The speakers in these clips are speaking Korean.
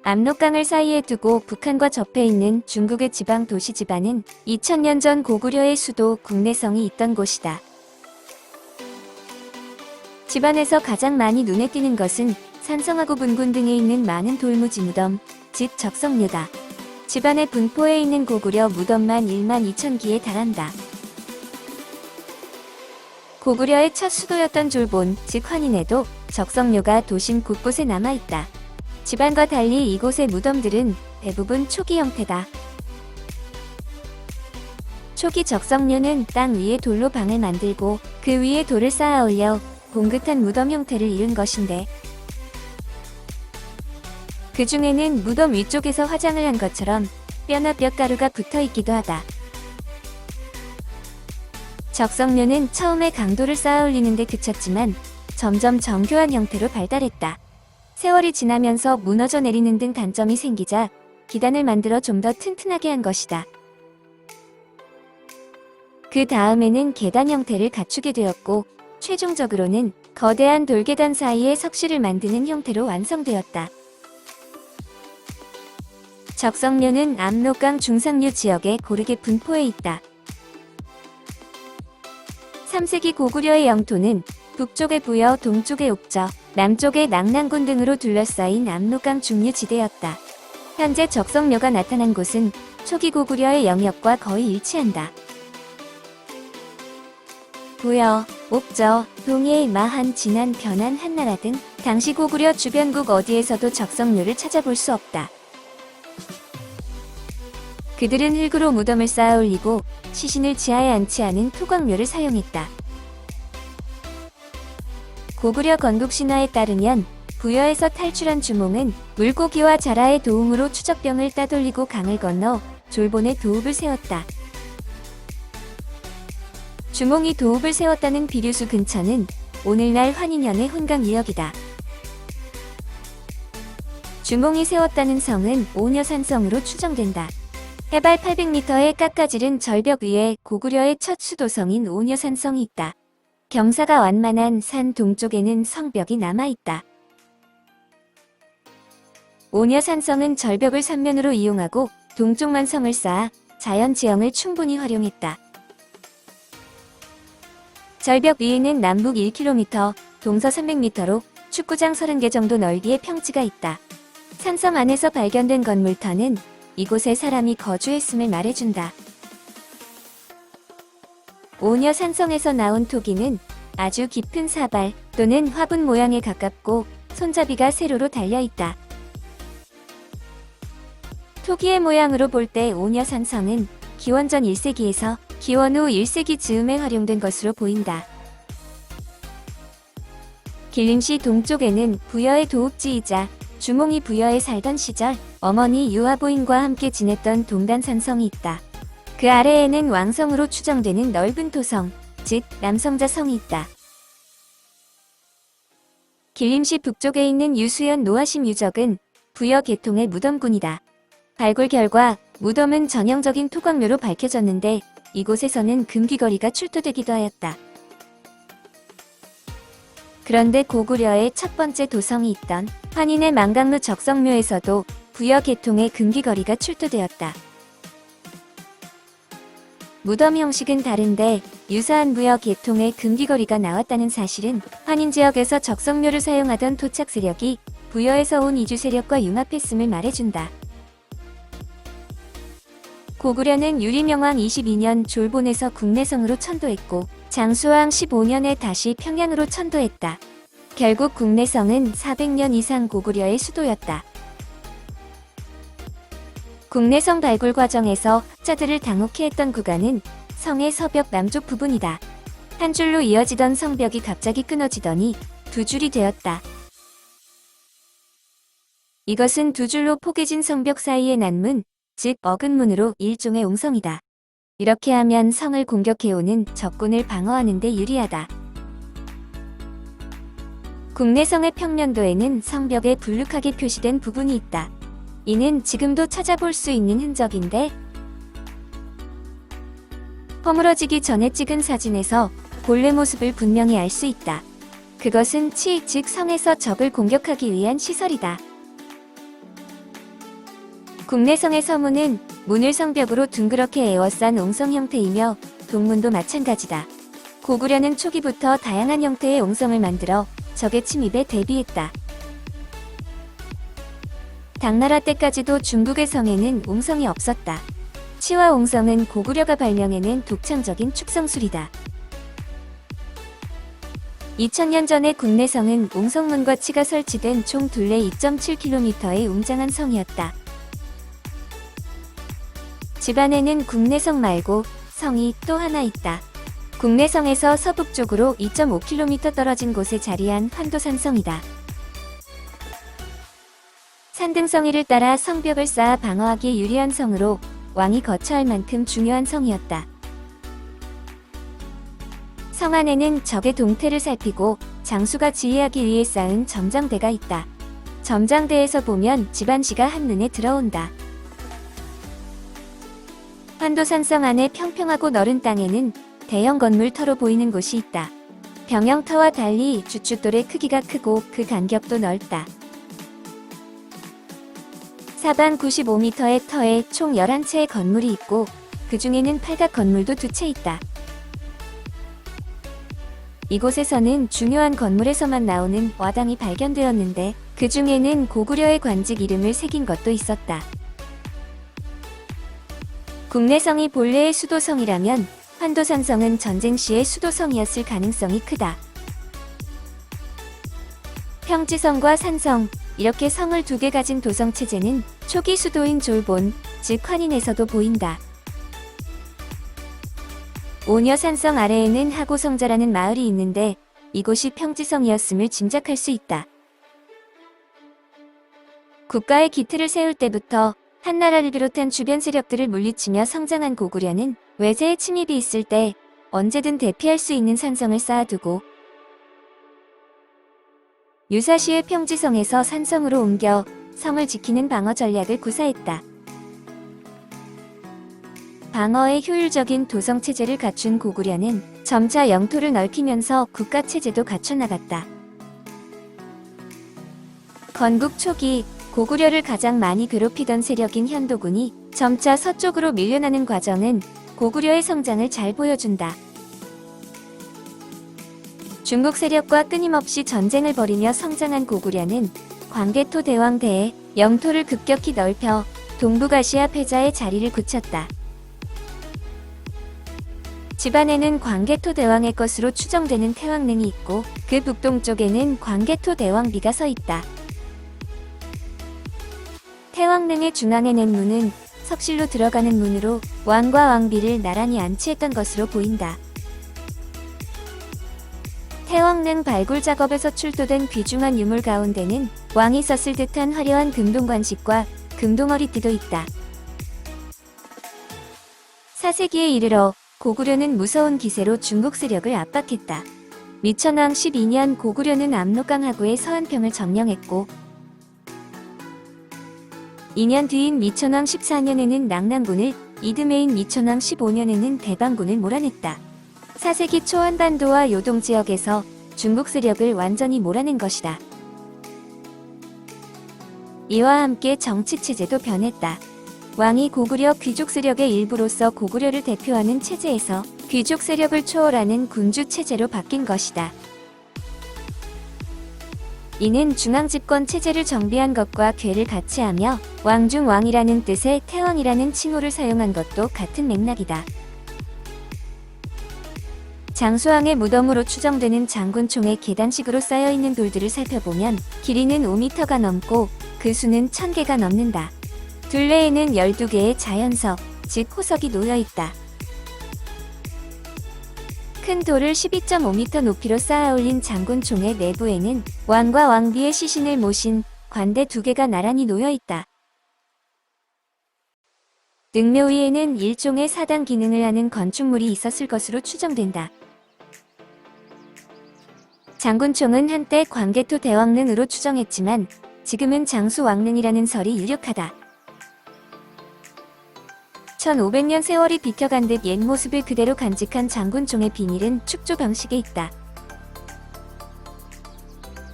압록강을 사이에 두고 북한과 접해 있는 중국의 지방 도시 지반은 2000년 전 고구려의 수도 국내성이 있던 곳이다. 지반에서 가장 많이 눈에 띄는 것은 산성하고 분군 등에 있는 많은 돌무지 무덤, 즉 적성묘다. 지반의 분포에 있는 고구려 무덤만 12,000기에 달한다. 고구려의 첫 수도였던 졸본, 즉 환인에도 적성묘가 도심 곳곳에 남아있다. 지반과 달리 이곳의 무덤들은 대부분 초기 형태다. 초기 적성묘는 땅 위에 돌로 방을 만들고 그 위에 돌을 쌓아 올려 봉긋한 무덤 형태를 이룬 것인데, 그 중에는 무덤 위쪽에서 화장을 한 것처럼 뼈나 뼈가루가 붙어 있기도 하다. 적성묘는 처음에 강도를 쌓아 올리는데 그쳤지만 점점 정교한 형태로 발달했다. 세월이 지나면서 무너져 내리는 등 단점이 생기자 기단을 만들어 좀 더 튼튼하게 한 것이다. 그 다음에는 계단 형태를 갖추게 되었고, 최종적으로는 거대한 돌계단 사이에 석실을 만드는 형태로 완성되었다. 적성묘는 압록강 중상류 지역에 고르게 분포해 있다. 3세기 고구려의 영토는 북쪽의 부여, 동쪽의 옥저, 남쪽의 낙랑군 등으로 둘러싸인 압록강 중류지대였다. 현재 적성묘가 나타난 곳은 초기 고구려의 영역과 거의 일치한다. 부여, 옥저, 동해, 마한, 진안, 변안, 한나라 등 당시 고구려 주변국 어디에서도 적성묘를 찾아볼 수 없다. 그들은 흙으로 무덤을 쌓아 올리고 시신을 지하에 안치하는 토광묘를 사용했다. 고구려 건국신화에 따르면 부여에서 탈출한 주몽은 물고기와 자라의 도움으로 추적병을 따돌리고 강을 건너 졸본에 도읍을 세웠다. 주몽이 도읍을 세웠다는 비류수 근처는 오늘날 환인현의 혼강이역이다. 주몽이 세웠다는 성은 오녀산성으로 추정된다. 해발 800m의 깎아지른 절벽 위에 고구려의 첫 수도성인 오녀산성이 있다. 경사가 완만한 산 동쪽에는 성벽이 남아있다. 오녀산성은 절벽을 삼면으로 이용하고 동쪽만 성을 쌓아 자연 지형을 충분히 활용했다. 절벽 위에는 남북 1km, 동서 300m로 축구장 30개 정도 넓이의 평지가 있다. 산성 안에서 발견된 건물터는 이곳에 사람이 거주했음을 말해준다. 오녀 산성에서 나온 토기는 아주 깊은 사발 또는 화분 모양에 가깝고 손잡이가 세로로 달려있다. 토기의 모양으로 볼 때 오녀 산성은 기원전 1세기에서 기원 후 1세기 즈음에 활용된 것으로 보인다. 길림시 동쪽에는 부여의 도읍지이자 주몽이 부여에 살던 시절 어머니 유아부인과 함께 지냈던 동단산성이 있다. 그 아래에는 왕성으로 추정되는 넓은 토성, 즉 남성자성이 있다. 길림시 북쪽에 있는 유수연 노하심 유적은 부여 계통의 무덤군이다. 발굴 결과 무덤은 전형적인 토광묘로 밝혀졌는데 이곳에서는 금귀걸이가 출토되기도 하였다. 그런데 고구려의 첫 번째 도성이 있던 환인의 망강루 적성묘에서도 부여 계통의 금귀걸이가 출토되었다. 무덤 형식은 다른데 유사한 부여 계통의 금귀걸이가 나왔다는 사실은 환인 지역에서 적성묘를 사용하던 토착 세력이 부여에서 온 이주 세력과 융합했음을 말해준다. 고구려는 유리명왕 22년 졸본에서 국내성으로 천도했고 장수왕 15년에 다시 평양으로 천도했다. 결국 국내성은 400년 이상 고구려의 수도였다. 국내성 발굴 과정에서 학자들을 당혹해 했던 구간은 성의 서벽 남쪽 부분이다. 한 줄로 이어지던 성벽이 갑자기 끊어지더니 두 줄이 되었다. 이것은 두 줄로 포개진 성벽 사이의 난문, 즉 어근문으로 일종의 옹성이다. 이렇게 하면 성을 공격해오는 적군을 방어하는 데 유리하다. 국내성의 평면도에는 성벽에 불룩하게 표시된 부분이 있다. 이는 지금도 찾아볼 수 있는 흔적인데 허물어지기 전에 찍은 사진에서 본래 모습을 분명히 알 수 있다. 그것은 치, 즉 성에서 적을 공격하기 위한 시설이다. 국내성의 서문은 문을 성벽으로 둥그렇게 에워싼 옹성 형태이며 동문도 마찬가지다. 고구려는 초기부터 다양한 형태의 옹성을 만들어 적의 침입에 대비했다. 당나라 때까지도 중국의 성에는 옹성이 없었다. 치와 옹성은 고구려가 발명해낸 독창적인 축성술이다. 2000년 전에 국내성은 옹성문과 치가 설치된 총 둘레 2.7km의 웅장한 성이었다. 집안에는 국내성 말고 성이 또 하나 있다. 국내성에서 서북쪽으로 2.5km 떨어진 곳에 자리한 환도산성이다. 산등성이를 따라 성벽을 쌓아 방어하기에 유리한 성으로 왕이 거처할 만큼 중요한 성이었다. 성 안에는 적의 동태를 살피고 장수가 지휘하기 위해 쌓은 점장대가 있다. 점장대에서 보면 집안시가 한눈에 들어온다. 환도산성 안의 평평하고 넓은 땅에는 대형 건물 터로 보이는 곳이 있다. 병영터와 달리 주춧돌의 크기가 크고 그 간격도 넓다. 사방 95m의 터에 총 11채의 건물이 있고 그 중에는 팔각 건물도 2채 있다. 이곳에서는 중요한 건물에서만 나오는 와당이 발견되었는데 그 중에는 고구려의 관직 이름을 새긴 것도 있었다. 국내성이 본래의 수도성이라면 환도산성은 전쟁 시의 수도성이었을 가능성이 크다. 평지성과 산성, 이렇게 성을 2개 가진 도성체제는 초기 수도인 졸본, 즉 환인에서도 보인다. 오녀산성 아래에는 하고성자라는 마을이 있는데 이곳이 평지성이었음을 짐작할 수 있다. 국가의 기틀을 세울 때부터 한나라를 비롯한 주변 세력들을 물리치며 성장한 고구려는 외세의 침입이 있을 때 언제든 대피할 수 있는 산성을 쌓아두고 유사시의 평지성에서 산성으로 옮겨 성을 지키는 방어 전략을 구사했다. 방어에 효율적인 도성체제를 갖춘 고구려는 점차 영토를 넓히면서 국가체제도 갖춰나갔다. 건국 초기 고구려를 가장 많이 괴롭히던 세력인 현도군이 점차 서쪽으로 밀려나는 과정은 고구려의 성장을 잘 보여준다. 중국 세력과 끊임없이 전쟁을 벌이며 성장한 고구려는 광개토 대왕대에 영토를 급격히 넓혀 동북아시아 패자의 자리를 굳혔다. 집안에는 광개토 대왕의 것으로 추정되는 태왕릉이 있고 그 북동쪽에는 광개토 대왕비가 서 있다. 태왕릉의 중앙에 낸 문은 석실로 들어가는 문으로 왕과 왕비를 나란히 안치했던 것으로 보인다. 태왕릉 발굴 작업에서 출토된 귀중한 유물 가운데는 왕이 썼을 듯한 화려한 금동관식과 금동어리띠도 있다. 4세기에 이르러 고구려는 무서운 기세로 중국 세력을 압박했다. 미천왕 12년 고구려는 압록강 하구의 서안평을 점령했고 2년 뒤인 미천왕 14년에는 낙랑군을, 이듬해인 미천왕 15년에는 대방군을 몰아냈다. 4세기 초 한반도와 요동 지역에서 중국 세력을 완전히 몰아낸 것이다. 이와 함께 정치체제도 변했다. 왕이 고구려 귀족 세력의 일부로서 고구려를 대표하는 체제에서 귀족 세력을 초월하는 군주체제로 바뀐 것이다. 이는 중앙집권 체제를 정비한 것과 궤를 같이 하며 왕중 왕이라는 뜻의 태왕이라는 칭호를 사용한 것도 같은 맥락이다. 장수왕의 무덤으로 추정되는 장군총의 계단식으로 쌓여있는 돌들을 살펴보면 길이는 5m가 넘고 그 수는 1000개가 넘는다. 둘레에는 12개의 자연석, 즉 호석이 놓여있다. 큰 돌을 12.5m 높이로 쌓아 올린 장군총의 내부에는 왕과 왕비의 시신을 모신 관대 2개가 나란히 놓여있다. 능묘 위에는 일종의 사당 기능을 하는 건축물이 있었을 것으로 추정된다. 장군총은 한때 광개토 대왕릉으로 추정했지만 지금은 장수왕릉이라는 설이 유력하다. 1500년 세월이 비켜간 듯 옛 모습을 그대로 간직한 장군총의 비밀은 축조 방식에 있다.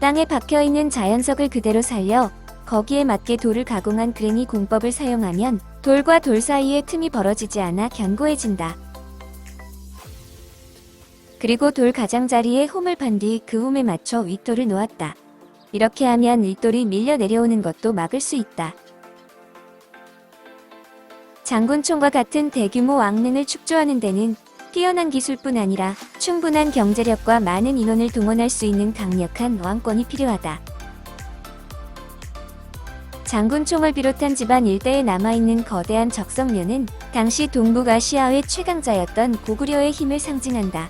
땅에 박혀있는 자연석을 그대로 살려 거기에 맞게 돌을 가공한 그랭이 공법을 사용하면 돌과 돌 사이에 틈이 벌어지지 않아 견고해진다. 그리고 돌 가장자리에 홈을 판 뒤 그 홈에 맞춰 윗돌을 놓았다. 이렇게 하면 윗돌이 밀려 내려오는 것도 막을 수 있다. 장군총과 같은 대규모 왕릉을 축조하는 데는 뛰어난 기술뿐 아니라 충분한 경제력과 많은 인원을 동원할 수 있는 강력한 왕권이 필요하다. 장군총을 비롯한 집안 일대에 남아있는 거대한 적성면은 당시 동북아시아의 최강자였던 고구려의 힘을 상징한다.